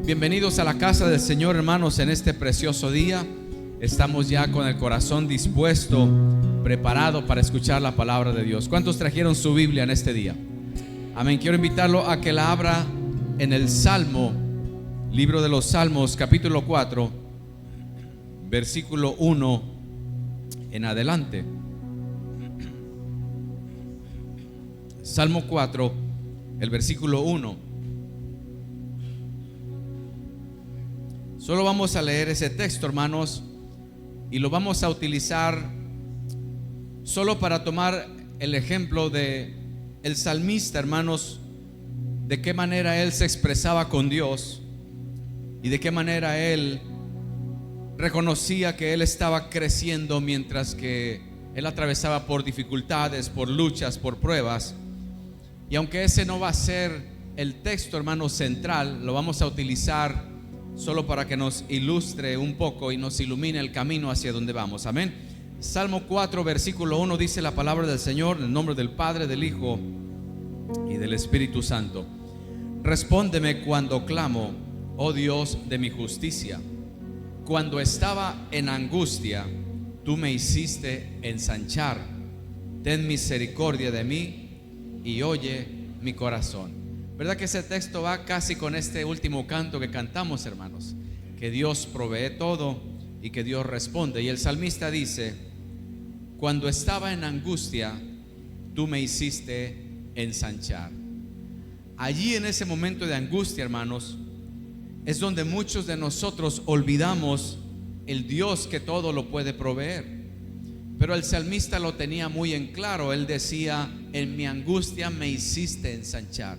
Bienvenidos a la casa del Señor, hermanos, en este precioso día. Estamos ya con el corazón dispuesto, preparado para escuchar la palabra de Dios. ¿Cuántos trajeron su Biblia en este día? Amén. Quiero invitarlo a que la abra en el Salmo, libro de los Salmos, capítulo 4, versículo 1 en adelante. Salmo 4, el versículo 1. Solo vamos a leer ese texto, hermanos, y lo vamos a utilizar solo para tomar el ejemplo de el salmista, hermanos, de qué manera él se expresaba con Dios y de qué manera él reconocía que él estaba creciendo mientras que él atravesaba por dificultades, por luchas, por pruebas. Y aunque ese no va a ser el texto, hermanos, central, lo vamos a utilizar solo para que nos ilustre un poco y nos ilumine el camino hacia donde vamos. Amén. Salmo 4, versículo 1 dice la palabra del Señor en el nombre del Padre, del Hijo y del Espíritu Santo. Respóndeme cuando clamo, oh Dios de mi justicia. Cuando estaba en angustia, tú me hiciste ensanchar. Ten misericordia de mí y oye mi corazón. ¿Verdad que ese texto va casi con este último canto que cantamos, hermanos? Que Dios provee todo y que Dios responde. Y el salmista dice: cuando estaba en angustia, tú me hiciste ensanchar. Allí, en ese momento de angustia, hermanos, es donde muchos de nosotros olvidamos el Dios que todo lo puede proveer. Pero el salmista lo tenía muy en claro. Él decía: en mi angustia me hiciste ensanchar.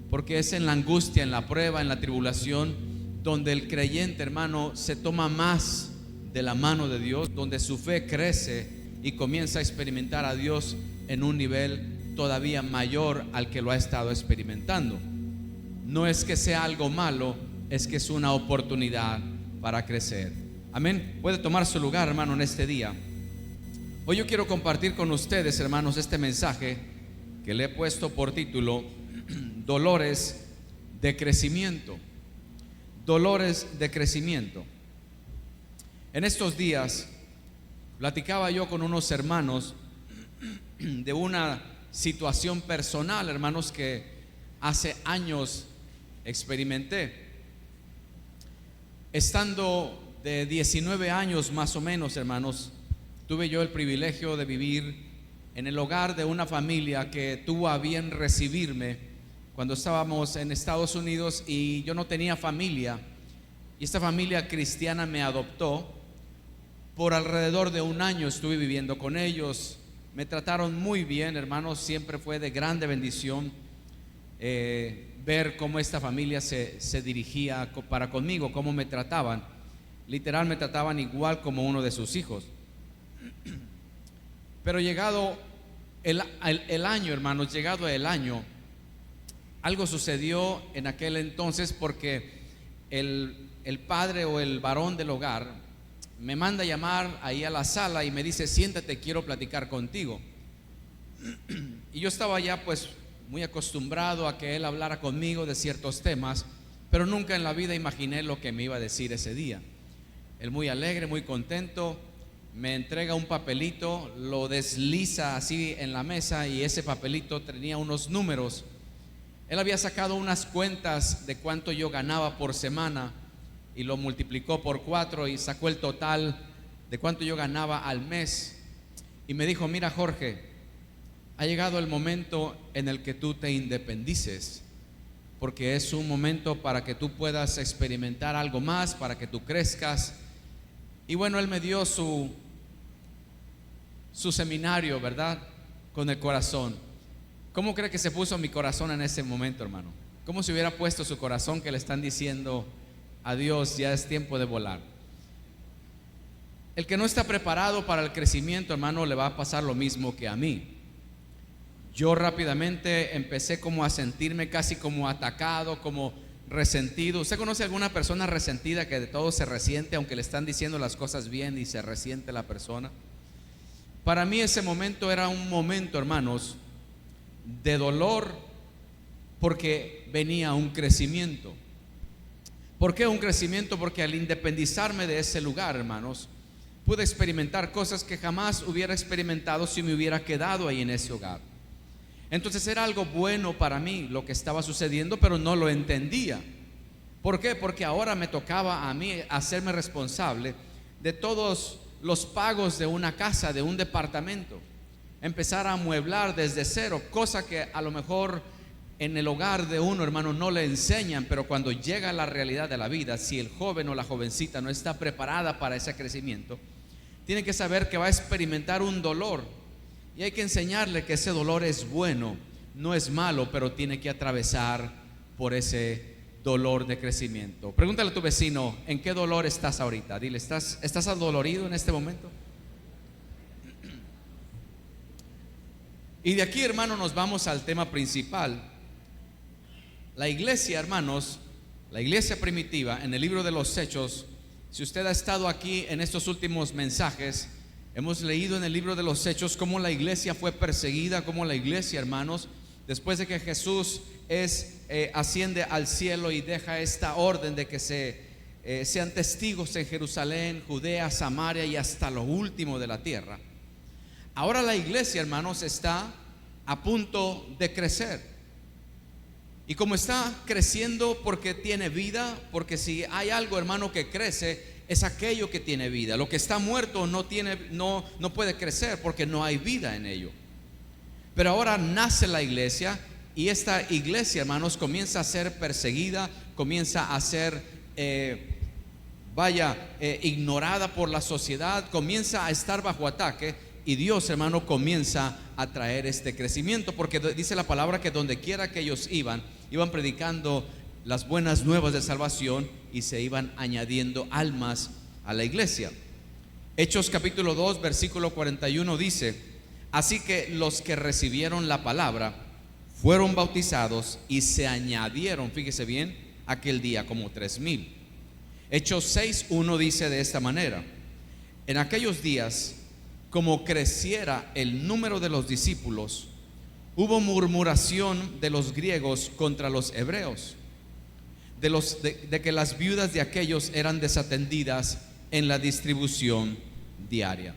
Porque es en la angustia, en la prueba, en la tribulación, donde el creyente, hermano, se toma más de la mano de Dios, donde su fe crece y comienza a experimentar a Dios en un nivel todavía mayor al que lo ha estado experimentando. No es que sea algo malo, es que es una oportunidad para crecer. Amén. Puede tomar su lugar, hermano, en este día. Hoy yo quiero compartir con ustedes, hermanos, este mensaje que le he puesto por título: dolores de crecimiento. Dolores de crecimiento. En estos días platicaba yo con unos hermanos de una situación personal, hermanos, que hace años experimenté. Estando de 19 años más o menos, hermanos, tuve yo el privilegio de vivir en el hogar de una familia que tuvo a bien recibirme cuando estábamos en Estados Unidos y yo no tenía familia, y esta familia cristiana me adoptó. Por alrededor de un año estuve viviendo con ellos. Me trataron muy bien, hermanos. Siempre fue de grande bendición ver cómo esta familia se dirigía para conmigo, cómo me trataban. Literal, me trataban igual como uno de sus hijos. Pero llegado el año, hermanos, llegado el año, algo sucedió en aquel entonces, porque el padre o el varón del hogar me manda a llamar ahí a la sala y me dice: siéntate, quiero platicar contigo. Y yo estaba ya pues muy acostumbrado a que él hablara conmigo de ciertos temas, pero nunca en la vida imaginé lo que me iba a decir ese día. Él, muy alegre, muy contento, me entrega un papelito, lo desliza así en la mesa, y ese papelito tenía unos números. Él había sacado unas cuentas de cuánto yo ganaba por semana y lo multiplicó por 4 y sacó el total de cuánto yo ganaba al mes. Y me dijo: mira, Jorge, ha llegado el momento en el que tú te independices, porque es un momento para que tú puedas experimentar algo más, para que tú crezcas. Y bueno, él me dio su seminario, ¿verdad? Con el corazón. ¿Cómo cree que se puso mi corazón en ese momento, hermano? ¿Cómo se hubiera puesto su corazón que le están diciendo: adiós, ya es tiempo de volar? El que no está preparado para el crecimiento, hermano, le va a pasar lo mismo que a mí. Yo rápidamente empecé como a sentirme casi como atacado, como resentido. ¿Usted conoce alguna persona resentida que de todo se resiente, aunque le están diciendo las cosas bien, y se resiente la persona? Para mí ese momento era un momento, hermanos, de dolor, porque venía un crecimiento. ¿Por qué un crecimiento? Porque al independizarme de ese lugar, hermanos, pude experimentar cosas que jamás hubiera experimentado si me hubiera quedado ahí en ese hogar. Entonces era algo bueno para mí lo que estaba sucediendo, pero no lo entendía. ¿Por qué? Porque ahora me tocaba a mí hacerme responsable de todos los pagos de una casa, de un departamento. Empezar a amueblar desde cero, cosa que a lo mejor en el hogar de uno, hermano, no le enseñan, pero cuando llega a la realidad de la vida, si el joven o la jovencita no está preparada para ese crecimiento, tiene que saber que va a experimentar un dolor, y hay que enseñarle que ese dolor es bueno, no es malo, pero tiene que atravesar por ese dolor de crecimiento. Pregúntale a tu vecino, ¿en qué dolor estás ahorita? Dile, ¿estás adolorido en este momento? Y de aquí, hermano, nos vamos al tema principal. La iglesia, hermanos, la iglesia primitiva, en el libro de los Hechos, si usted ha estado aquí en estos últimos mensajes, hemos leído en el libro de los Hechos cómo la iglesia fue perseguida, cómo la iglesia, hermanos, después de que Jesús asciende al cielo y deja esta orden de que sean testigos en Jerusalén, Judea, Samaria y hasta lo último de la tierra. Ahora la iglesia, hermanos, está a punto de crecer. Y como está creciendo porque tiene vida, porque si hay algo, hermano, que crece, es aquello que tiene vida. Lo que está muerto no puede crecer porque no hay vida en ello. Pero ahora nace la iglesia, y esta iglesia, hermanos, comienza a ser perseguida, comienza a ser ignorada por la sociedad, comienza a estar bajo ataque. Y Dios, hermano, comienza a traer este crecimiento, porque dice la palabra que donde quiera que ellos iban predicando las buenas nuevas de salvación, y se iban añadiendo almas a la iglesia. Hechos capítulo 2 versículo 41 dice: así que los que recibieron la palabra fueron bautizados y se añadieron, fíjese bien, aquel día como 3,000. Hechos 6:1 dice de esta manera: en aquellos días, como creciera el número de los discípulos, hubo murmuración de los griegos contra los hebreos, de que las viudas de aquellos eran desatendidas en la distribución diaria.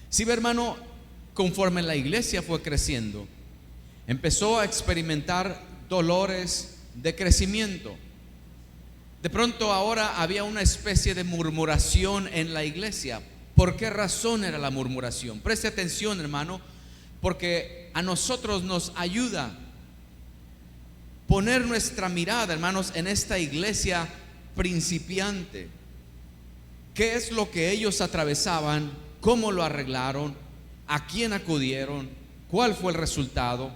Si ve, hermano, conforme la iglesia fue creciendo, empezó a experimentar dolores de crecimiento. De pronto ahora había una especie de murmuración en la iglesia. ¿Por qué razón era la murmuración? Preste atención, hermano, porque a nosotros nos ayuda poner nuestra mirada, hermanos, en esta iglesia principiante. ¿Qué es lo que ellos atravesaban? ¿Cómo lo arreglaron? ¿A quién acudieron? ¿Cuál fue el resultado?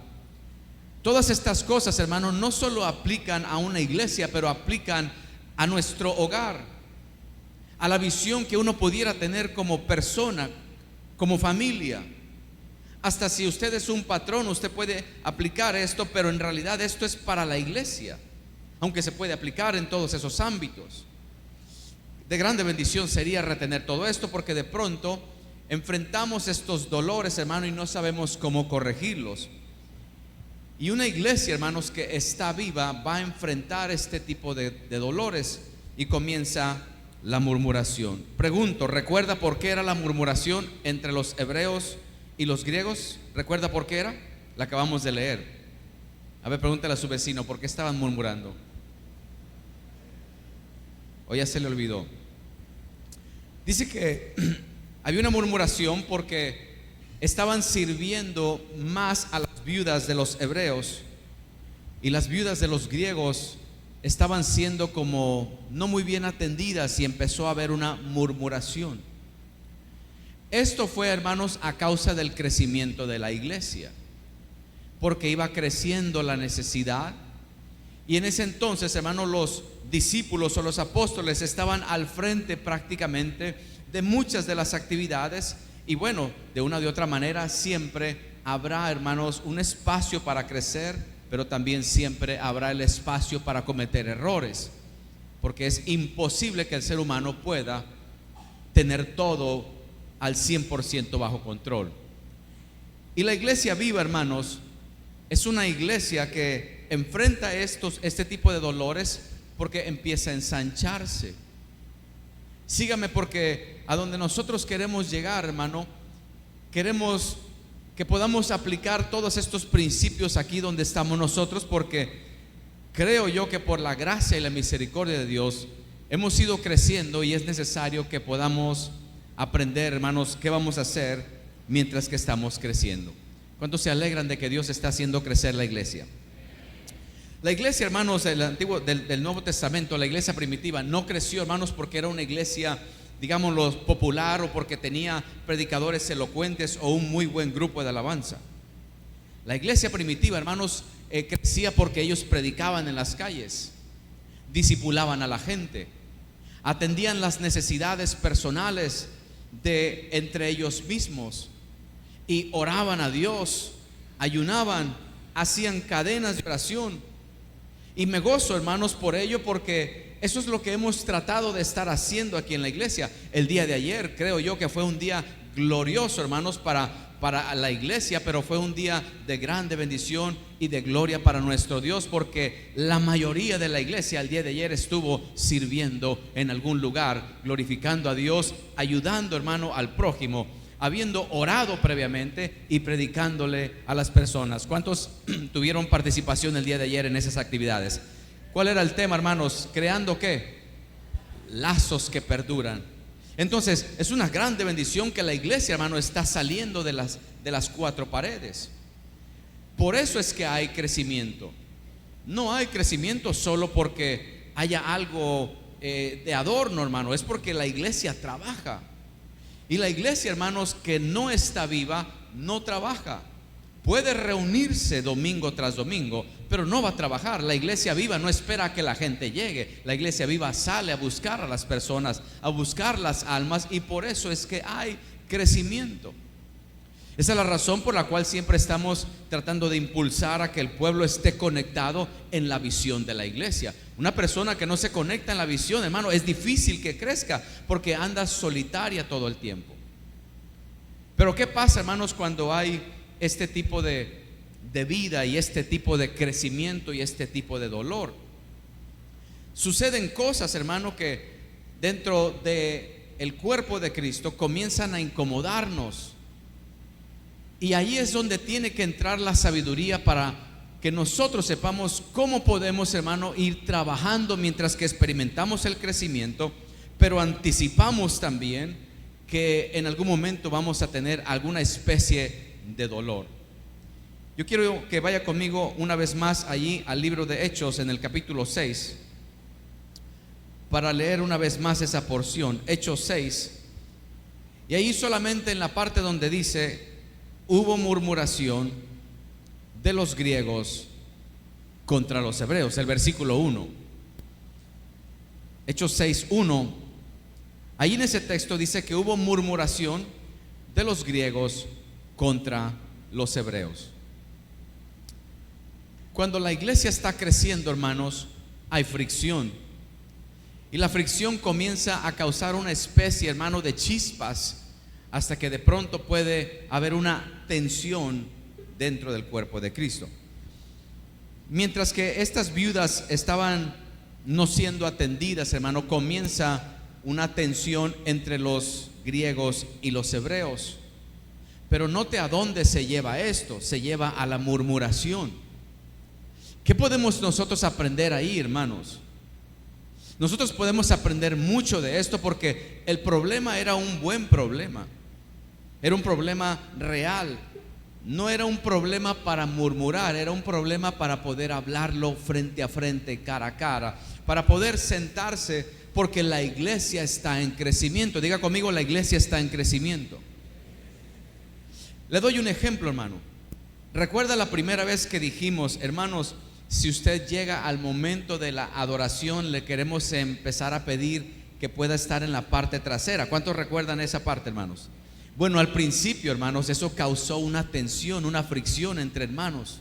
Todas estas cosas, hermanos, no solo aplican a una iglesia, pero aplican a nuestro hogar, a la visión que uno pudiera tener como persona, como familia. Hasta si usted es un patrón, usted puede aplicar esto, pero en realidad esto es para la iglesia, aunque se puede aplicar en todos esos ámbitos. De grande bendición sería retener todo esto, porque de pronto enfrentamos estos dolores, hermano, y no sabemos cómo corregirlos. Y una iglesia, hermanos, que está viva va a enfrentar este tipo de dolores, y comienza la murmuración. Pregunto, ¿recuerda por qué era la murmuración entre los hebreos y los griegos? ¿Recuerda por qué era? La acabamos de leer. A ver, pregúntale a su vecino, ¿por qué estaban murmurando? ¿O ya se le olvidó? Dice que había una murmuración porque estaban sirviendo más a las viudas de los hebreos, y las viudas de los griegos estaban siendo como no muy bien atendidas, y empezó a haber una murmuración. Esto fue, hermanos, a causa del crecimiento de la iglesia, porque iba creciendo la necesidad. Y en ese entonces, hermanos, los discípulos o los apóstoles estaban al frente prácticamente de muchas de las actividades. Y bueno, de una u otra manera siempre habrá, hermanos, un espacio para crecer, pero también siempre habrá el espacio para cometer errores, porque es imposible que el ser humano pueda tener todo al 100% bajo control. Y la iglesia viva, hermanos, es una iglesia que enfrenta este tipo de dolores porque empieza a ensancharse. Sígame, porque a donde nosotros queremos llegar, hermano, queremos que podamos aplicar todos estos principios aquí donde estamos nosotros, porque creo yo que por la gracia y la misericordia de Dios hemos ido creciendo y es necesario que podamos aprender, hermanos, qué vamos a hacer mientras que estamos creciendo. ¿Cuántos se alegran de que Dios está haciendo crecer la iglesia? La iglesia, hermanos, del Nuevo Testamento, la iglesia primitiva, no creció, hermanos, porque era una iglesia, digámoslo, popular, o porque tenía predicadores elocuentes o un muy buen grupo de alabanza. La iglesia primitiva, hermanos, crecía porque ellos predicaban en las calles, discipulaban a la gente, atendían las necesidades personales de entre ellos mismos y oraban a Dios, ayunaban, hacían cadenas de oración. Y me gozo, hermanos, por ello, porque eso es lo que hemos tratado de estar haciendo aquí en la iglesia. El día de ayer creo yo que fue un día glorioso, hermanos, para la iglesia, pero fue un día de grande bendición y de gloria para nuestro Dios, porque la mayoría de la iglesia el día de ayer estuvo sirviendo en algún lugar, glorificando a Dios, ayudando, hermano, al prójimo, habiendo orado previamente y predicándole a las personas. ¿Cuántos tuvieron participación el día de ayer en esas actividades? ¿Cuál era el tema, hermanos? Creando ¿qué? Lazos que perduran. Entonces es una grande bendición que la iglesia, hermano, está saliendo de las cuatro paredes. Por eso es que hay crecimiento. No hay crecimiento solo porque haya algo de adorno, hermano. Es porque la iglesia trabaja. Y la iglesia, hermanos, que no está viva, no trabaja. Puede reunirse domingo tras domingo, pero no va a trabajar. La iglesia viva no espera a que la gente llegue. La iglesia viva sale a buscar a las personas, a buscar las almas, y por eso es que hay crecimiento. Esa es la razón por la cual siempre estamos tratando de impulsar a que el pueblo esté conectado en la visión de la iglesia. Una persona que no se conecta en la visión, hermano, es difícil que crezca, porque anda solitaria todo el tiempo. Pero ¿qué pasa, hermanos, cuando hay este tipo de vida y este tipo de crecimiento y este tipo de dolor? Suceden cosas, hermano, que dentro del cuerpo de Cristo comienzan a incomodarnos. Y ahí es donde tiene que entrar la sabiduría para que nosotros sepamos cómo podemos, hermano, ir trabajando mientras que experimentamos el crecimiento, pero anticipamos también que en algún momento vamos a tener alguna especie de dolor. Yo quiero que vaya conmigo una vez más allí al libro de Hechos, en el capítulo 6, para leer una vez más esa porción, Hechos 6. Y ahí solamente en la parte donde dice: hubo murmuración de los griegos contra los hebreos, el versículo 1. Hechos 6:1. Ahí en ese texto dice que hubo murmuración de los griegos contra los hebreos. Cuando la iglesia está creciendo, hermanos, hay fricción. Y la fricción comienza a causar una especie, hermano, de chispas, hasta que de pronto puede haber una tensión dentro del cuerpo de Cristo. Mientras que estas viudas estaban no siendo atendidas, hermano, comienza una tensión entre los griegos y los hebreos. Pero note a dónde se lleva esto. Se lleva a la murmuración. ¿Qué podemos nosotros aprender ahí, hermanos? Nosotros podemos aprender mucho de esto, porque el problema era un buen problema. Era un problema real. No era un problema para murmurar, era un problema para poder hablarlo frente a frente, cara a cara, para poder sentarse, porque la iglesia está en crecimiento. Diga conmigo: la iglesia está en crecimiento. Le doy un ejemplo, hermano. Recuerda la primera vez que dijimos: hermanos, si usted llega al momento de la adoración, le queremos empezar a pedir que pueda estar en la parte trasera. ¿Cuántos recuerdan esa parte, hermanos? Bueno, al principio, hermanos, eso causó una tensión, una fricción entre hermanos.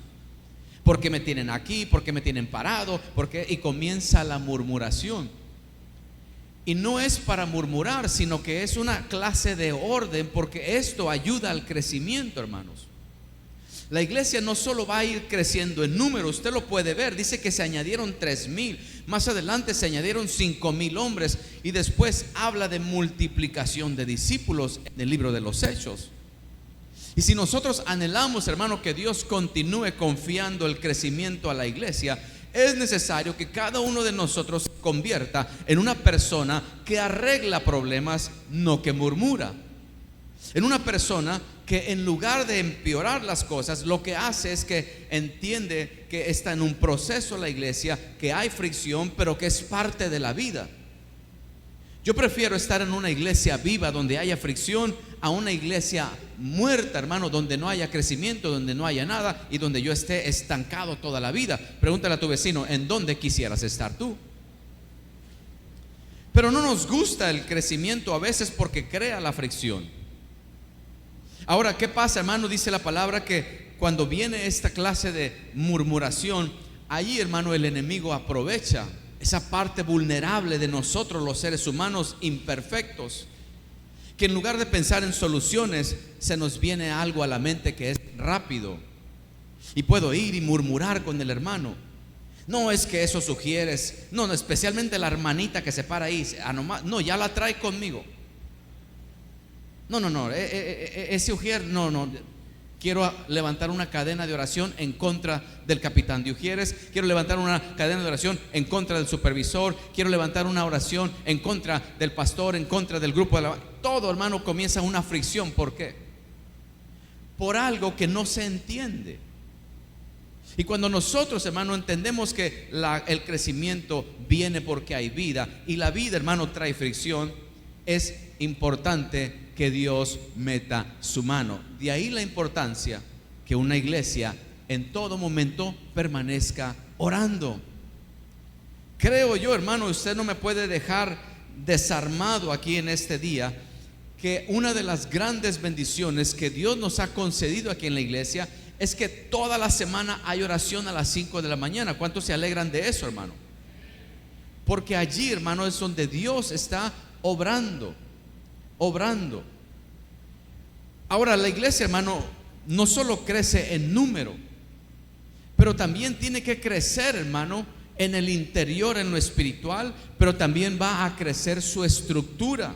¿Por qué me tienen aquí? ¿Por qué me tienen parado? ¿Por qué? Y comienza la murmuración. Y no es para murmurar, sino que es una clase de orden, porque esto ayuda al crecimiento, hermanos. La iglesia no solo va a ir creciendo en número, usted lo puede ver, dice que se añadieron 3,000, más adelante se añadieron 5,000 hombres, y después habla de multiplicación de discípulos en el libro de los Hechos. Y si nosotros anhelamos, hermano, que Dios continúe confiando el crecimiento a la iglesia, es necesario que cada uno de nosotros se convierta en una persona que arregla problemas, no que murmura. En una persona que en lugar de empeorar las cosas, lo que hace es que entiende que está en un proceso la iglesia, que hay fricción, pero que es parte de la vida. Yo prefiero estar en una iglesia viva donde haya fricción, a una iglesia muerta, hermano, donde no haya crecimiento, donde no haya nada y donde yo esté estancado toda la vida. Pregúntale a tu vecino, ¿en dónde quisieras estar tú? Pero no nos gusta el crecimiento a veces porque crea la fricción. Ahora, ¿qué pasa, hermano? Dice la palabra que cuando viene esta clase de murmuración, allí, hermano, el enemigo aprovecha esa parte vulnerable de nosotros, los seres humanos imperfectos, que en lugar de pensar en soluciones, se nos viene algo a la mente que es rápido, y puedo ir y murmurar con el hermano. No, es que eso sugieres, no, especialmente la hermanita que se para ahí, no, ya la trae conmigo. No, ese Ujier, no, quiero levantar una cadena de oración en contra del capitán de Ujieres, quiero levantar una cadena de oración en contra del supervisor, quiero levantar una oración en contra del pastor, en contra del grupo de la... Todo, hermano, comienza una fricción. ¿Por qué? Por algo que no se entiende. Y cuando nosotros, hermano, entendemos que el crecimiento viene porque hay vida, y la vida, hermano, trae fricción, es importante que Dios meta su mano. De ahí la importancia que una iglesia en todo momento permanezca orando. Creo yo, hermano, usted no me puede dejar desarmado aquí en este día, que una de las grandes bendiciones que Dios nos ha concedido aquí en la iglesia es que toda la semana hay oración a las 5 de la mañana. ¿Cuántos se alegran de eso, hermano? Porque allí, hermano, es donde Dios está obrando. Ahora, la iglesia, hermano, no solo crece en número, pero también tiene que crecer, hermano, en el interior, en lo espiritual, pero también va a crecer su estructura.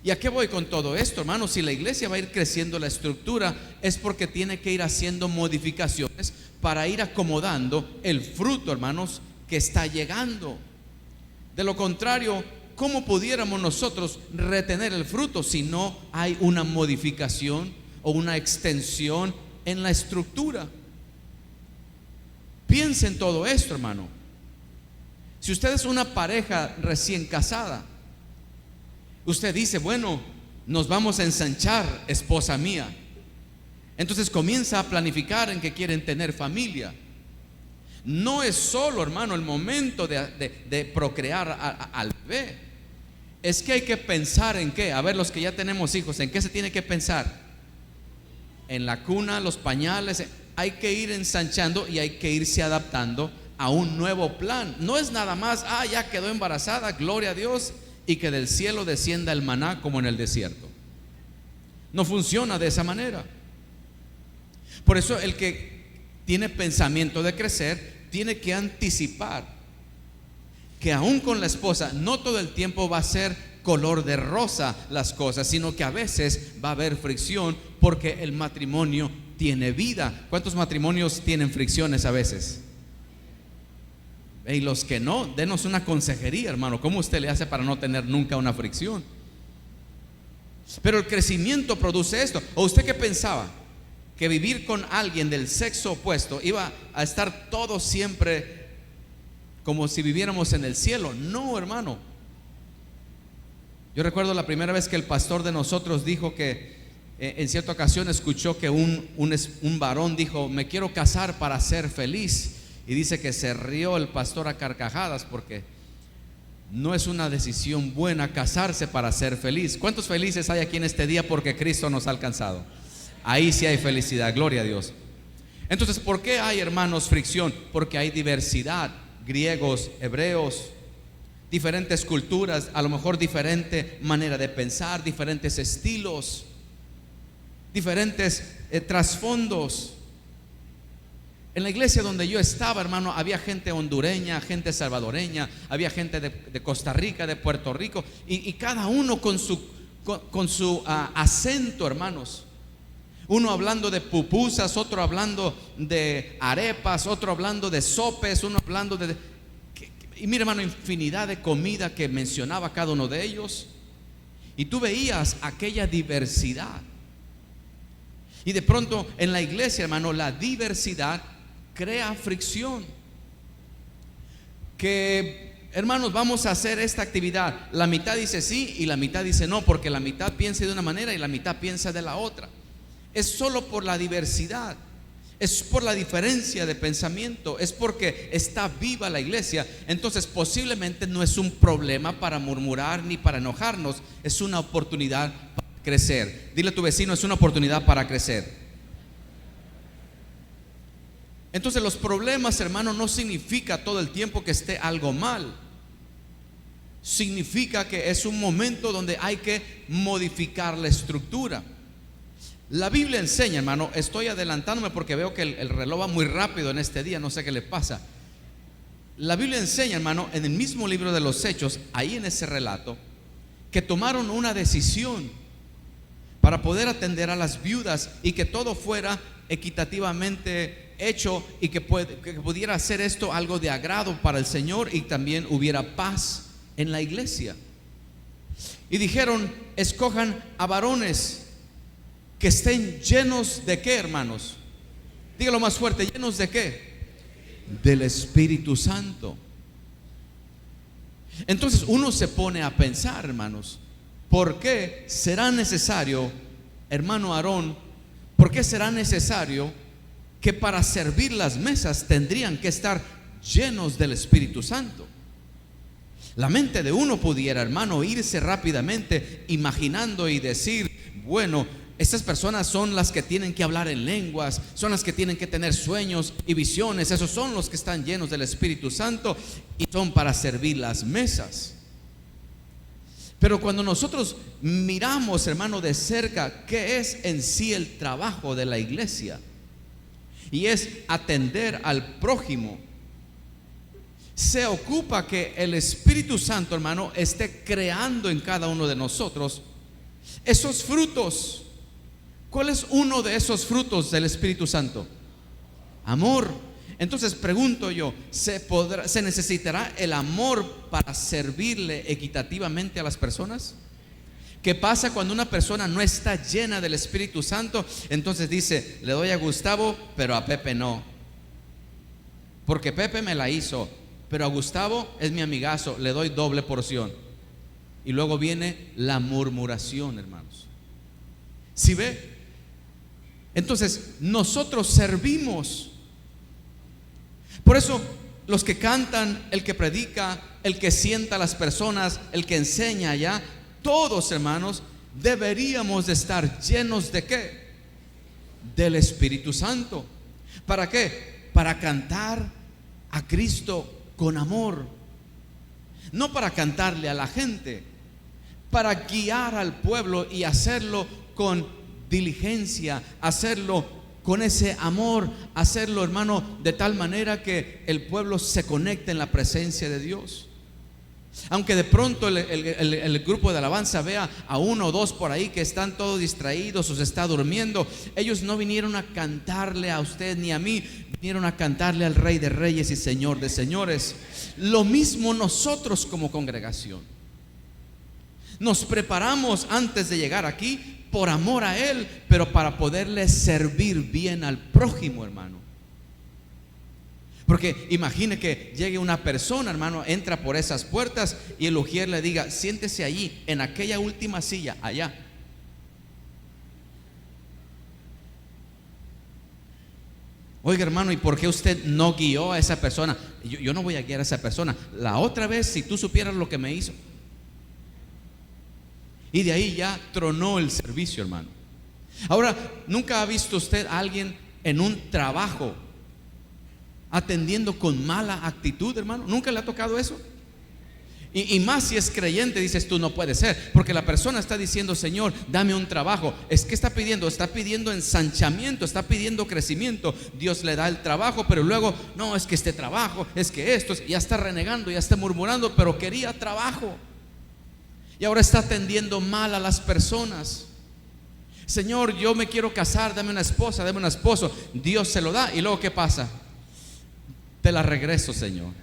¿Y a qué voy con todo esto, hermano? Si la iglesia va a ir creciendo la estructura, es porque tiene que ir haciendo modificaciones para ir acomodando el fruto, hermanos, que está llegando. De lo contrario, ¿cómo pudiéramos nosotros retener el fruto si no hay una modificación o una extensión en la estructura? Piensa en todo esto, hermano. Si usted es una pareja recién casada, usted dice, bueno, nos vamos a ensanchar, esposa mía. Entonces comienza a planificar en que quieren tener familia. No es solo, hermano, el momento de procrear al bebé. Es que hay que pensar en qué. A ver, los que ya tenemos hijos, ¿en qué se tiene que pensar? En la cuna, los pañales. Hay que ir ensanchando y hay que irse adaptando a un nuevo plan. No es nada más, ya quedó embarazada, gloria a Dios, y que del cielo descienda el maná como en el desierto. No funciona de esa manera. Por eso el que tiene pensamiento de crecer tiene que anticipar que aún con la esposa no todo el tiempo va a ser color de rosa las cosas, sino que a veces va a haber fricción, porque el matrimonio tiene vida. ¿Cuántos matrimonios tienen fricciones a veces? Y los que no, denos una consejería, hermano. ¿Cómo usted le hace para no tener nunca una fricción? Pero el crecimiento produce esto. ¿O usted qué pensaba? ¿Que vivir con alguien del sexo opuesto iba a estar todo siempre como si viviéramos en el cielo? No, hermano. Yo recuerdo la primera vez que el pastor de nosotros dijo que en cierta ocasión escuchó que un varón dijo, me quiero casar para ser feliz. Y dice que se rió el pastor a carcajadas, porque no es una decisión buena casarse para ser feliz. ¿Cuántos felices hay aquí en este día porque Cristo nos ha alcanzado? Ahí sí hay felicidad, gloria a Dios. Entonces, ¿por qué hay, hermanos, fricción? Porque hay diversidad, griegos, hebreos, diferentes culturas, a lo mejor diferente manera de pensar, diferentes estilos. diferentes trasfondos. En la iglesia donde yo estaba, hermano, había gente hondureña, gente salvadoreña, había gente de Costa Rica, de Puerto Rico, y cada uno con su acento, hermanos. Uno hablando de pupusas, otro hablando de arepas, otro hablando de sopes, uno hablando y mira, hermano, infinidad de comida que mencionaba cada uno de ellos. Y tú veías aquella diversidad. Y de pronto en la iglesia, hermano, la diversidad crea fricción. Que, hermanos, vamos a hacer esta actividad. La mitad dice sí y la mitad dice no, porque la mitad piensa de una manera y la mitad piensa de la otra. Es solo por la diversidad, es por la diferencia de pensamiento, es porque está viva la iglesia. Entonces posiblemente no es un problema para murmurar ni para enojarnos, es una oportunidad para crecer. Dile a tu vecino, es una oportunidad para crecer. Entonces los problemas, hermano, no significa todo el tiempo que esté algo mal. Significa que es un momento donde hay que modificar la estructura. La Biblia enseña, hermano, estoy adelantándome porque veo que el reloj va muy rápido en este día, no sé qué le pasa. La Biblia enseña, hermano, en el mismo libro de los Hechos, ahí en ese relato, que tomaron una decisión para poder atender a las viudas y que todo fuera equitativamente hecho y que pudiera hacer esto algo de agrado para el Señor y también hubiera paz en la iglesia. Y dijeron, escojan a varones que estén llenos de ¿qué, hermanos? Dígalo más fuerte, ¿llenos de qué? Del Espíritu Santo. Entonces uno se pone a pensar, hermanos, ¿por qué será necesario, hermano Aarón, por qué será necesario que para servir las mesas tendrían que estar llenos del Espíritu Santo? La mente de uno pudiera, hermano, irse rápidamente imaginando y decir, bueno, estas personas son las que tienen que hablar en lenguas, son las que tienen que tener sueños y visiones, esos son los que están llenos del Espíritu Santo y son para servir las mesas. Pero cuando nosotros miramos, hermano, de cerca qué es en sí el trabajo de la iglesia, y es atender al prójimo, se ocupa que el Espíritu Santo, hermano, esté creando en cada uno de nosotros esos frutos. ¿Cuál es uno de esos frutos del Espíritu Santo? Amor. Entonces pregunto yo, ¿se necesitará el amor para servirle equitativamente a las personas? ¿Qué pasa cuando una persona no está llena del Espíritu Santo? Entonces dice, le doy a Gustavo, pero a Pepe no, porque Pepe me la hizo, pero a Gustavo es mi amigazo, le doy doble porción. Y luego viene la murmuración, hermanos. ¿Sí ve? Entonces nosotros servimos. Por eso los que cantan, el que predica, el que sienta a las personas, el que enseña allá, todos, hermanos, deberíamos de estar llenos de ¿qué? Del Espíritu Santo. ¿Para qué? Para cantar a Cristo con amor. No para cantarle a la gente, para guiar al pueblo y hacerlo con diligencia, hacerlo con ese amor, hacerlo, hermano, de tal manera que el pueblo se conecte en la presencia de Dios. Aunque de pronto el grupo de alabanza vea a uno o dos por ahí que están todos distraídos o se está durmiendo, ellos no vinieron a cantarle a usted ni a mí, vinieron a cantarle al Rey de Reyes y Señor de Señores. Lo mismo nosotros como congregación. Nos preparamos antes de llegar aquí por amor a Él, pero para poderle servir bien al prójimo, hermano. Porque imagine que llegue una persona, hermano, entra por esas puertas y el ujier le diga, siéntese allí, en aquella última silla, allá. Oiga, hermano, ¿y por qué usted no guió a esa persona? Yo no voy a guiar a esa persona. La otra vez, si tú supieras lo que me hizo. Y de ahí ya tronó el servicio, hermano. Ahora, ¿nunca ha visto usted a alguien en un trabajo atendiendo con mala actitud, hermano? ¿Nunca le ha tocado eso? Y más si es creyente, dices tú, no puede ser, porque la persona está diciendo: Señor, dame un trabajo. Es que está pidiendo ensanchamiento, está pidiendo crecimiento. Dios le da el trabajo, pero luego, no, es que este trabajo, es que esto, ya está renegando, ya está murmurando, pero quería trabajo. Y ahora está atendiendo mal a las personas. Señor, yo me quiero casar, dame una esposa, dame un esposo. Dios se lo da, y luego ¿qué pasa? Te la regreso, Señor.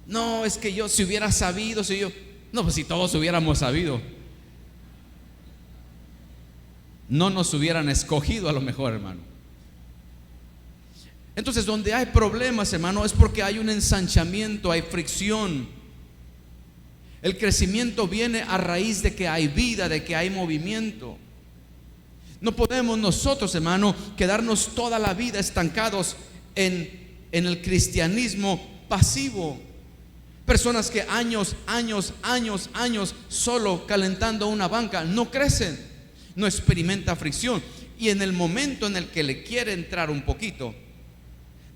No, es que yo si hubiera sabido, no, pues si todos hubiéramos sabido, no nos hubieran escogido a lo mejor, hermano. Entonces, donde hay problemas, hermano, es porque hay un ensanchamiento, hay fricción. El crecimiento viene a raíz de que hay vida, de que hay movimiento. No podemos nosotros, hermano, quedarnos toda la vida estancados en el cristianismo pasivo. Personas que años solo calentando una banca no crecen, no experimenta fricción. Y en el momento en el que le quiere entrar un poquito,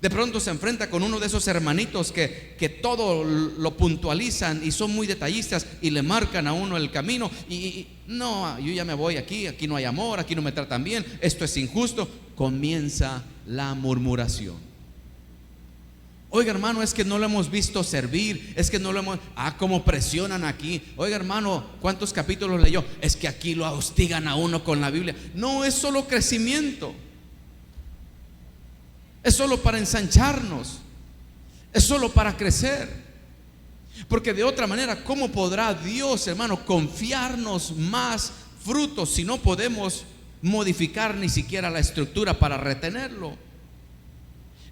de pronto se enfrenta con uno de esos hermanitos que todo lo puntualizan y son muy detallistas y le marcan a uno el camino. Y no, yo ya me voy aquí no hay amor, aquí no me tratan bien, esto es injusto. Comienza la murmuración. Oiga, hermano, es que no lo hemos visto servir, es que no lo hemos, cómo presionan aquí. Oiga, hermano, ¿cuántos capítulos leyó? Es que aquí lo hostigan a uno con la Biblia. No, es solo crecimiento, es solo para ensancharnos, es solo para crecer. Porque de otra manera, ¿cómo podrá Dios, hermano, confiarnos más frutos si no podemos modificar ni siquiera la estructura para retenerlo?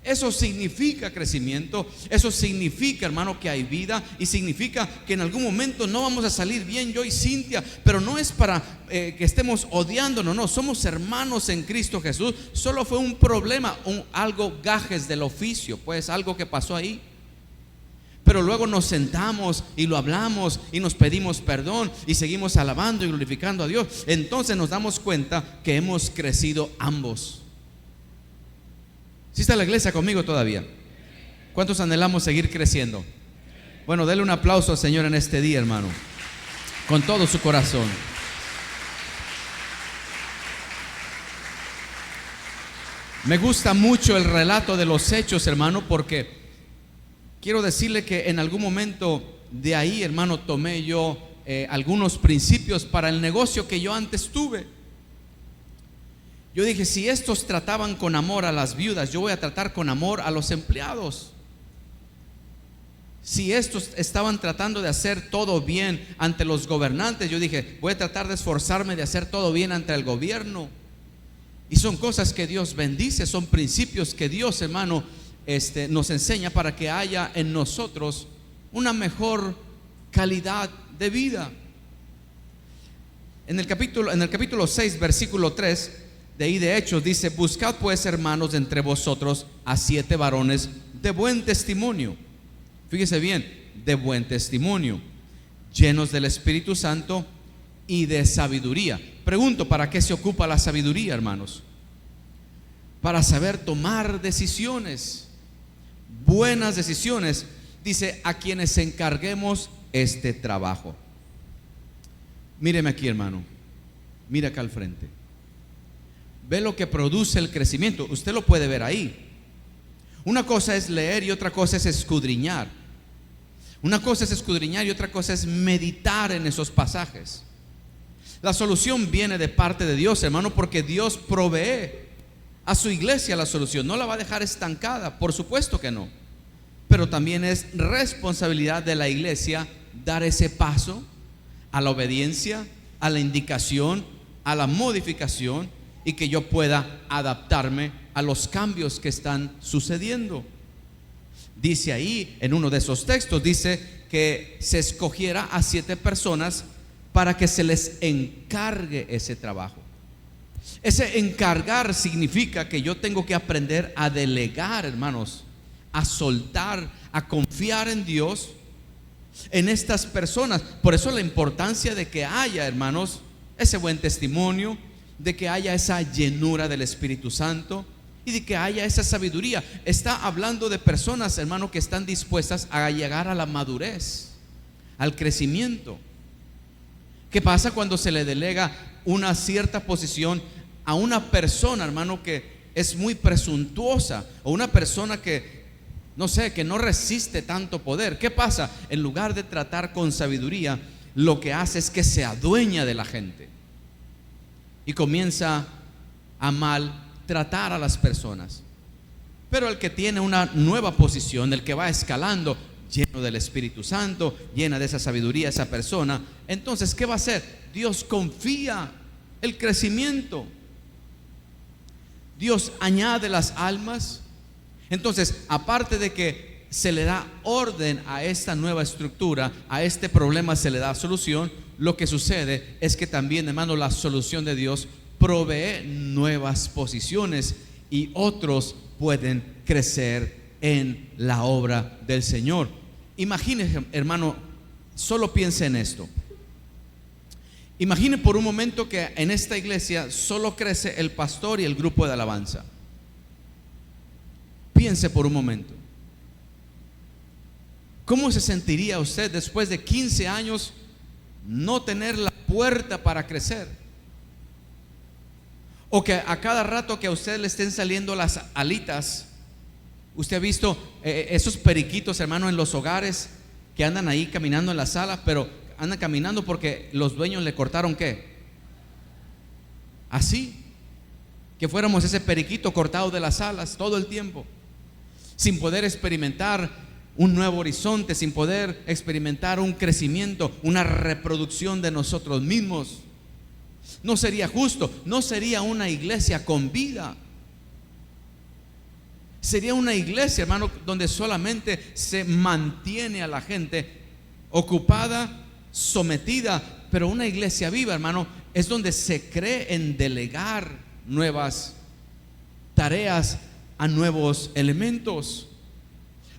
Eso significa crecimiento, eso significa, hermano, que hay vida, y significa que en algún momento no vamos a salir bien, yo y Cintia, pero no es para que estemos odiándonos, no, somos hermanos en Cristo Jesús. Solo fue un problema, algo gajes del oficio, pues algo que pasó ahí. Pero luego nos sentamos y lo hablamos y nos pedimos perdón y seguimos alabando y glorificando a Dios. Entonces nos damos cuenta que hemos crecido ambos. ¿Sí está la iglesia conmigo todavía? ¿Cuántos anhelamos seguir creciendo? Bueno, dele un aplauso al Señor en este día, hermano, con todo su corazón. Me gusta mucho el relato de los hechos, hermano, porque quiero decirle que en algún momento de ahí, hermano, tomé yo algunos principios para el negocio que yo antes tuve. Yo dije, si estos trataban con amor a las viudas, yo voy a tratar con amor a los empleados. Si estos estaban tratando de hacer todo bien ante los gobernantes, yo dije, voy a tratar de esforzarme de hacer todo bien ante el gobierno. Y son cosas que Dios bendice, son principios que Dios, hermano, nos enseña para que haya en nosotros una mejor calidad de vida. En el capítulo 6, versículo 3 de ahí de Hechos dice: buscad pues, hermanos, entre vosotros a 7 varones de buen testimonio. Fíjese bien, de buen testimonio, llenos del Espíritu Santo y de sabiduría. Pregunto, ¿para qué se ocupa la sabiduría, hermanos? Para saber tomar decisiones, buenas decisiones. Dice, a quienes encarguemos este trabajo. Míreme aquí, hermano, mira acá al frente. Ve lo que produce el crecimiento. Usted lo puede ver ahí. Una cosa es leer y otra cosa es escudriñar. Una cosa es escudriñar y otra cosa es meditar en esos pasajes. La solución viene de parte de Dios, hermano, porque Dios provee a su iglesia la solución. No la va a dejar estancada, por supuesto que no. Pero también es responsabilidad de la iglesia dar ese paso a la obediencia, a la indicación, a la modificación, y que yo pueda adaptarme a los cambios que están sucediendo. Dice ahí, en uno de esos textos, dice que se escogiera a 7 personas para que se les encargue ese trabajo. Ese encargar significa que yo tengo que aprender a delegar, hermanos, a soltar, a confiar en Dios, en estas personas. Por eso la importancia de que haya, hermanos, ese buen testimonio, de que haya esa llenura del Espíritu Santo, y de que haya esa sabiduría. Está hablando de personas, hermano, que están dispuestas a llegar a la madurez, al crecimiento. ¿Qué pasa cuando se le delega una cierta posición a una persona, hermano, que es muy presuntuosa, o una persona que, no sé, que no resiste tanto poder? ¿Qué pasa? En lugar de tratar con sabiduría, lo que hace es que se adueña de la gente y comienza a maltratar a las personas. Pero el que tiene una nueva posición, el que va escalando, lleno del Espíritu Santo, llena de esa sabiduría esa persona, entonces ¿qué va a hacer? Dios confía el crecimiento, Dios añade las almas. Entonces, aparte de que se le da orden a esta nueva estructura, a este problema se le da solución, lo que sucede es que también, hermano, la solución de Dios provee nuevas posiciones y otros pueden crecer en la obra del Señor. Imagínese, hermano, solo piense en esto. Imagine por un momento que en esta iglesia solo crece el pastor y el grupo de alabanza. Piense por un momento. ¿Cómo se sentiría usted después de 15 años no tener la puerta para crecer? O que a cada rato que a usted le estén saliendo las alitas. Usted ha visto esos periquitos, hermano, en los hogares que andan ahí caminando en la sala, pero andan caminando porque los dueños le cortaron ¿qué? Así, que fuéramos ese periquito cortado de las alas todo el tiempo, sin poder experimentar un nuevo horizonte, sin poder experimentar un crecimiento, una reproducción de nosotros mismos. No sería justo, no sería una iglesia con vida. Sería una iglesia, hermano, donde solamente se mantiene a la gente ocupada, sometida. Pero una iglesia viva, hermano, es donde se cree en delegar nuevas tareas a nuevos elementos,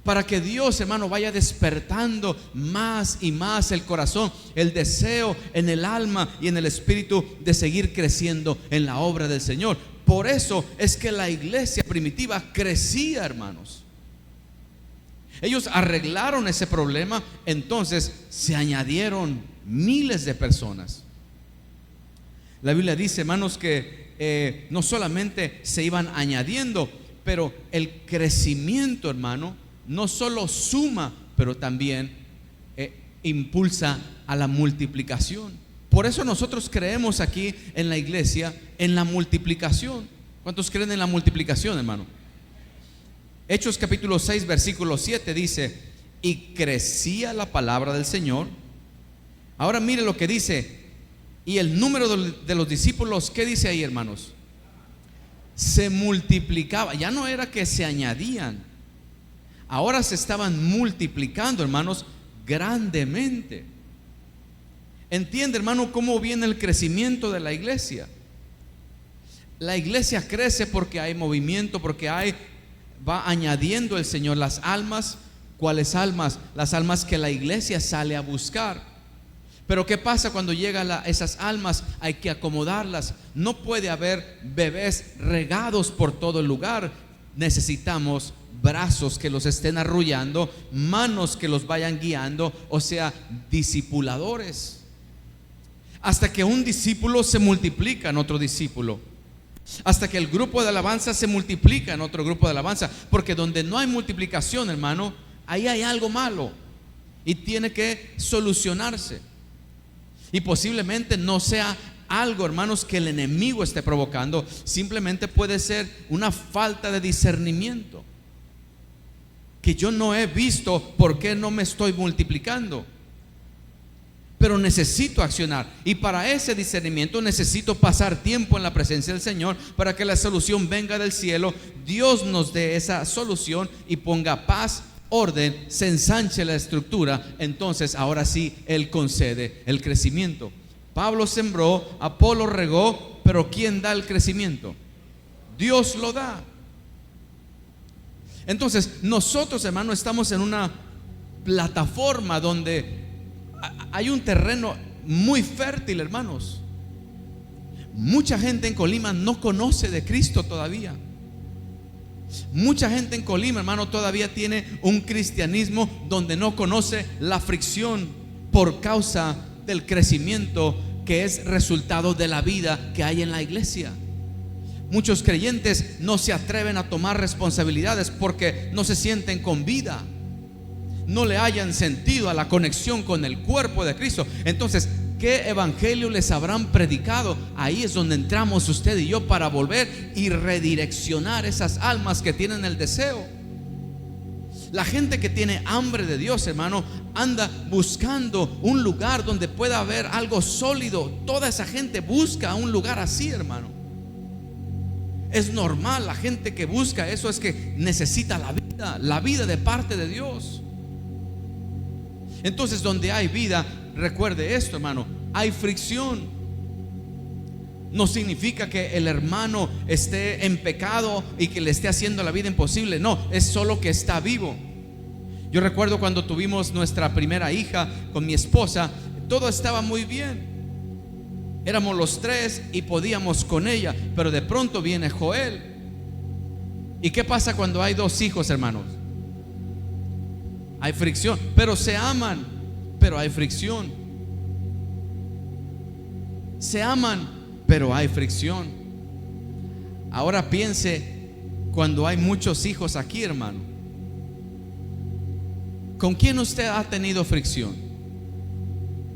para que Dios, hermano, vaya despertando más y más el corazón, el deseo en el alma y en el espíritu de seguir creciendo en la obra del Señor. Por eso es que la iglesia primitiva crecía, hermanos. Ellos arreglaron ese problema, entonces se añadieron miles de personas. La Biblia dice, hermanos, que no solamente se iban añadiendo, pero el crecimiento, hermano, no solo suma, pero también impulsa a la multiplicación. Por eso nosotros creemos aquí en la iglesia en la multiplicación. ¿Cuántos creen en la multiplicación, hermano? Hechos capítulo 6 versículo 7 dice: y crecía la palabra del Señor. Ahora mire lo que dice: y el número de los discípulos, ¿qué dice ahí, hermanos? Se multiplicaba. Ya no era que se añadían, ahora se estaban multiplicando, hermanos, grandemente. Entiende, hermano, cómo viene el crecimiento de la iglesia. La iglesia crece porque hay movimiento, porque va añadiendo el Señor las almas. ¿Cuáles almas? Las almas que la iglesia sale a buscar. Pero ¿qué pasa cuando llegan esas almas? Hay que acomodarlas. No puede haber bebés regados por todo el lugar. Necesitamos brazos que los estén arrullando, manos que los vayan guiando, o sea, discipuladores. Hasta que un discípulo se multiplica en otro discípulo, hasta que el grupo de alabanza se multiplica en otro grupo de alabanza. Porque donde no hay multiplicación, hermano, ahí hay algo malo y tiene que solucionarse. Y posiblemente no sea algo, hermanos, que el enemigo esté provocando. Simplemente puede ser una falta de discernimiento, que yo no he visto por qué no me estoy multiplicando. Pero necesito accionar, y para ese discernimiento necesito pasar tiempo en la presencia del Señor, para que la solución venga del cielo. Dios nos dé esa solución y ponga paz, orden, se ensanche la estructura. Entonces ahora sí Él concede el crecimiento. Pablo sembró, Apolo regó, pero ¿quién da el crecimiento? Dios lo da. Entonces nosotros, hermanos, estamos en una plataforma donde hay un terreno muy fértil, hermanos. Mucha gente en Colima no conoce de Cristo todavía. Mucha gente en Colima, hermano, todavía tiene un cristianismo donde no conoce la fricción por causa del crecimiento que es resultado de la vida que hay en la iglesia. Muchos creyentes no se atreven a tomar responsabilidades porque no se sienten con vida, no le hayan sentido a la conexión con el cuerpo de Cristo. Entonces, ¿qué evangelio les habrán predicado? Ahí es donde entramos usted y yo para volver y redireccionar esas almas que tienen el deseo. La gente que tiene hambre de Dios, hermano, anda buscando un lugar donde pueda haber algo sólido. Toda esa gente busca un lugar así, hermano. Es normal, la gente que busca eso es que necesita la vida de parte de Dios. Entonces, donde hay vida, recuerde esto, hermano, hay fricción. No significa que el hermano esté en pecado y que le esté haciendo la vida imposible. No, es solo que está vivo. Yo recuerdo cuando tuvimos nuestra primera hija con mi esposa, todo estaba muy bien. Éramos los tres y podíamos con ella, pero de pronto viene Joel. ¿Y qué pasa cuando hay dos hijos, hermanos? Hay fricción, pero se aman, pero hay fricción. Se aman, pero hay fricción. Ahora piense cuando hay muchos hijos aquí, hermano. ¿Con quién usted ha tenido fricción?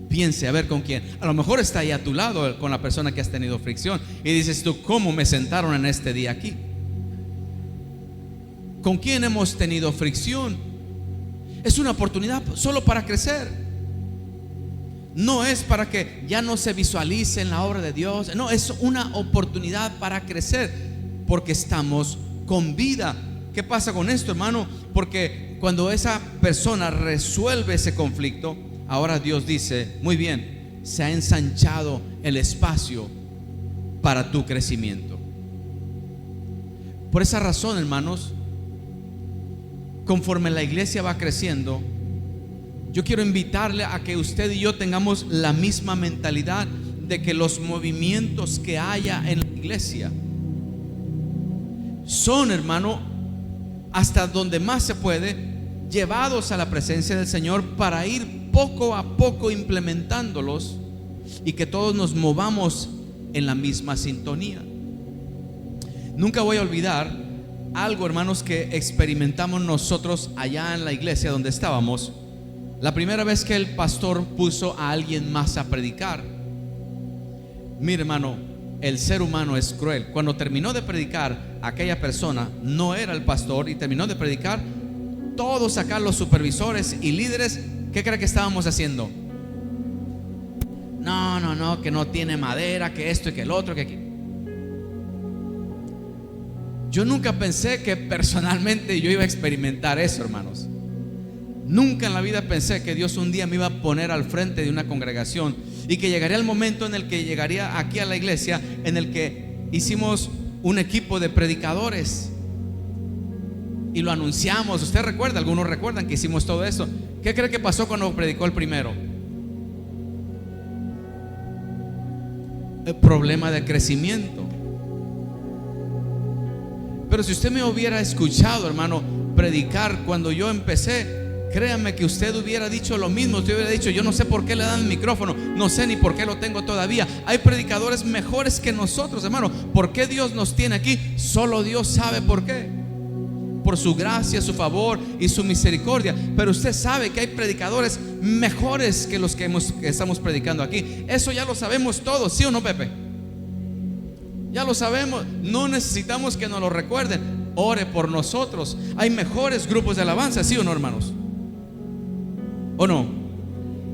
Piense, a ver con quién. A lo mejor está ahí a tu lado con la persona que has tenido fricción y dices tú, ¿cómo me sentaron en este día aquí? ¿Con quién hemos tenido fricción? Es una oportunidad solo para crecer. No es para que ya no se visualice en la obra de Dios. No, es una oportunidad para crecer porque estamos con vida. ¿Qué pasa con esto, hermano? Porque cuando esa persona resuelve ese conflicto, ahora Dios dice, muy bien, se ha ensanchado el espacio para tu crecimiento. Por esa razón, hermanos, conforme la iglesia va creciendo, yo quiero invitarle a que usted y yo tengamos la misma mentalidad de que los movimientos que haya en la iglesia son, hermano, hasta donde más se puede, llevados a la presencia del Señor para ir poco a poco implementándolos y que todos nos movamos en la misma sintonía. Nunca voy a olvidar algo, hermanos, que experimentamos nosotros allá en la iglesia donde estábamos. La primera vez que el pastor puso a alguien más a predicar. Mire, hermano, el ser humano es cruel. Cuando terminó de predicar, aquella persona no era el pastor y terminó de predicar, todos acá los supervisores y líderes, ¿qué cree que estábamos haciendo? No, que no tiene madera, que esto y que el otro, que yo nunca pensé que personalmente yo iba a experimentar eso, hermanos. Nunca en la vida pensé que Dios un día me iba a poner al frente de una congregación y que llegaría el momento en el que llegaría aquí a la iglesia, en el que hicimos un equipo de predicadores y lo anunciamos. Usted recuerda, algunos recuerdan que hicimos todo eso. ¿Qué cree que pasó cuando predicó el primero? El problema de crecimiento. Pero si usted me hubiera escuchado, hermano, predicar cuando yo empecé, créame que usted hubiera dicho lo mismo. Usted hubiera dicho, yo no sé por qué le dan el micrófono, no sé ni por qué lo tengo todavía. Hay predicadores mejores que nosotros, hermano. ¿Por qué Dios nos tiene aquí? Solo Dios sabe por qué. Por su gracia, su favor y su misericordia. Pero usted sabe que hay predicadores mejores que los que estamos predicando aquí. Eso ya lo sabemos todos, ¿sí o no, Pepe? Ya lo sabemos, no necesitamos que nos lo recuerden. Ore por nosotros. Hay mejores grupos de alabanza, ¿sí o no, hermanos? ¿O no?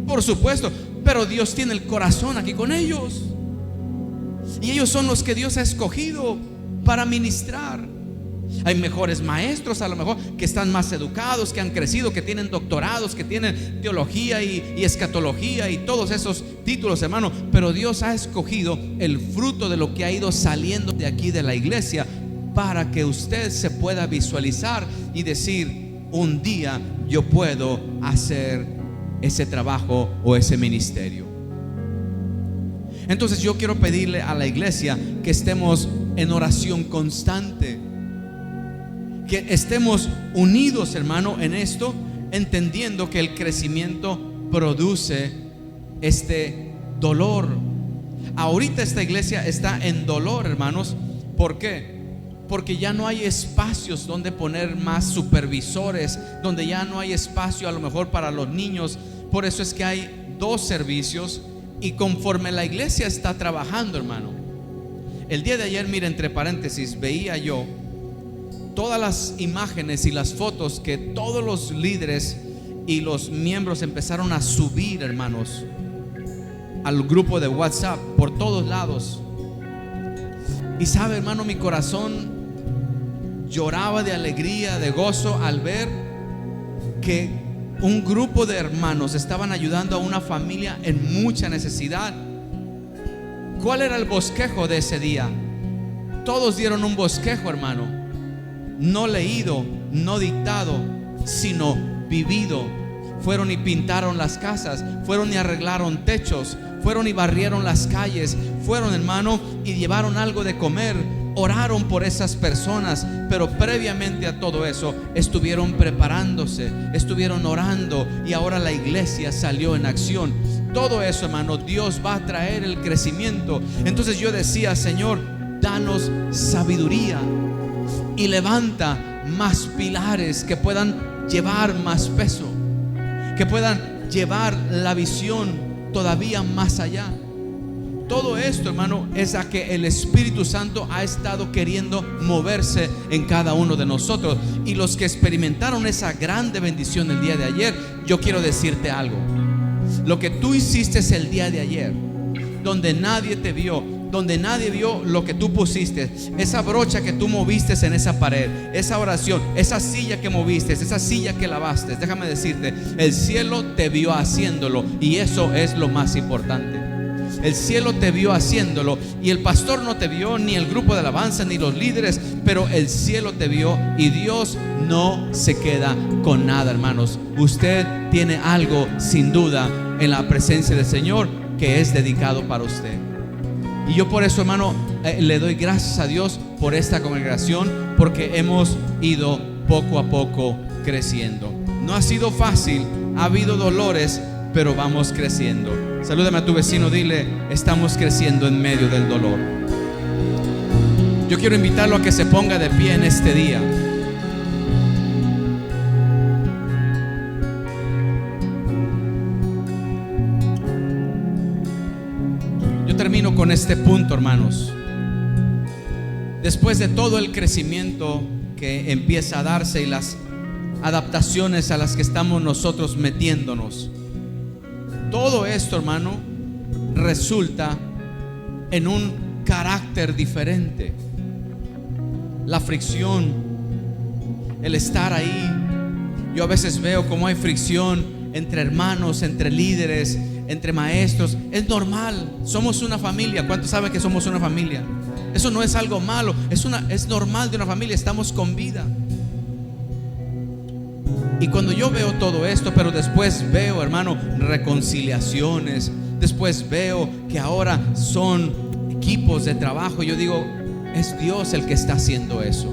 Por supuesto, pero Dios tiene el corazón aquí con ellos. Y ellos son los que Dios ha escogido para ministrar. Hay mejores maestros, a lo mejor, que están más educados, que han crecido, que tienen doctorados, que tienen teología y escatología y todos esos títulos, hermano. Pero Dios ha escogido el fruto de lo que ha ido saliendo de aquí de la iglesia para que usted se pueda visualizar y decir, un día yo puedo hacer ese trabajo o ese ministerio. Entonces yo quiero pedirle a la iglesia que estemos en oración constante, que estemos unidos, hermano, en esto, entendiendo que el crecimiento produce este dolor. Ahorita esta iglesia está en dolor, hermanos. ¿Por qué? Porque ya no hay espacios donde poner más supervisores, donde ya no hay espacio a lo mejor para los niños. Por eso es que hay 2 servicios, y conforme la iglesia está trabajando, hermano. El día de ayer, mira, entre paréntesis, veía yo todas las imágenes y las fotos que todos los líderes y los miembros empezaron a subir, hermanos, al grupo de WhatsApp por todos lados. Y sabe, hermano, mi corazón lloraba de alegría, de gozo al ver que un grupo de hermanos estaban ayudando a una familia en mucha necesidad. ¿Cuál era el bosquejo de ese día? Todos dieron un bosquejo, hermano, no leído, no dictado, sino vivido. Fueron y pintaron las casas, fueron y arreglaron techos, fueron y barrieron las calles, fueron, hermano, y llevaron algo de comer. Oraron por esas personas, pero previamente a todo eso estuvieron preparándose, estuvieron orando, y ahora la iglesia salió en acción. Todo eso, hermano, Dios va a traer el crecimiento. Entonces yo decía: Señor, danos sabiduría y levanta más pilares que puedan llevar más peso, que puedan llevar la visión todavía más allá. Todo esto, hermano, es a que el Espíritu Santo ha estado queriendo moverse en cada uno de nosotros. Y los que experimentaron esa grande bendición el día de ayer, yo quiero decirte algo. Lo que tú hiciste el día de ayer, donde nadie te vio, donde nadie vio lo que tú pusiste, esa brocha que tú moviste en esa pared, esa oración, esa silla que moviste, esa silla que lavaste, déjame decirte, el cielo te vio haciéndolo, y eso es lo más importante. El cielo te vio haciéndolo, y el pastor no te vio, ni el grupo de alabanza, ni los líderes, pero el cielo te vio. Y Dios no se queda con nada, hermanos. Usted tiene algo sin duda en la presencia del Señor que es dedicado para usted. Y yo por eso, hermano, le doy gracias a Dios por esta congregación, porque hemos ido poco a poco creciendo. No ha sido fácil, ha habido dolores, pero vamos creciendo. Salúdame a tu vecino, dile: estamos creciendo en medio del dolor. Yo quiero invitarlo a que se ponga de pie en este día. Yo termino con este punto, hermanos. Después de todo el crecimiento que empieza a darse y las adaptaciones a las que estamos nosotros metiéndonos, todo esto, hermano, resulta en un carácter diferente. La fricción, el estar ahí. Yo a veces veo cómo hay fricción entre hermanos, entre líderes, entre maestros. Es normal, somos una familia. ¿Cuántos saben que somos una familia? Eso no es algo malo, es normal de una familia, estamos con vida. Y cuando yo veo todo esto, pero después veo, hermano, reconciliaciones, después veo que ahora son equipos de trabajo, yo digo: es Dios el que está haciendo eso.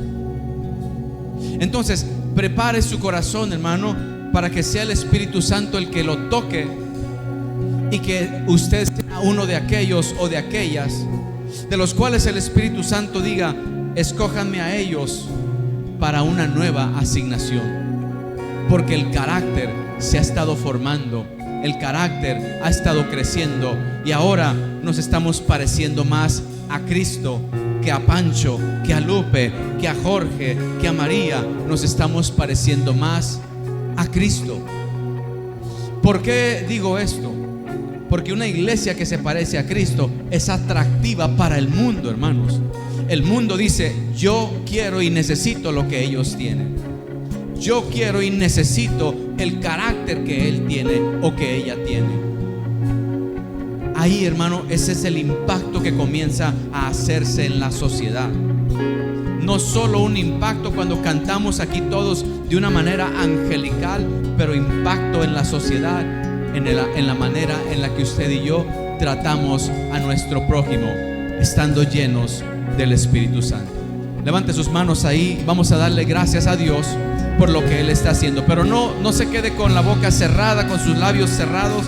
Entonces, prepare su corazón, hermano, para que sea el Espíritu Santo el que lo toque, y que usted sea uno de aquellos o de aquellas de los cuales el Espíritu Santo diga: escójanme a ellos para una nueva asignación. Porque el carácter se ha estado formando, el carácter ha estado creciendo, y ahora nos estamos pareciendo más a Cristo que a Pancho, que a Lupe, que a Jorge, que a María. Nos estamos pareciendo más a Cristo. ¿Por qué digo esto? Porque una iglesia que se parece a Cristo es atractiva para el mundo, hermanos. El mundo dice: yo quiero y necesito lo que ellos tienen. Yo quiero y necesito el carácter que él tiene o que ella tiene. Ahí, hermano, ese es el impacto que comienza a hacerse en la sociedad. No solo un impacto cuando cantamos aquí todos de una manera angelical, pero impacto en la sociedad, en la manera en la que usted y yo tratamos a nuestro prójimo, estando llenos del Espíritu Santo. Levante sus manos ahí. Vamos a darle gracias a Dios por lo que Él está haciendo. Pero no se quede con la boca cerrada, con sus labios cerrados.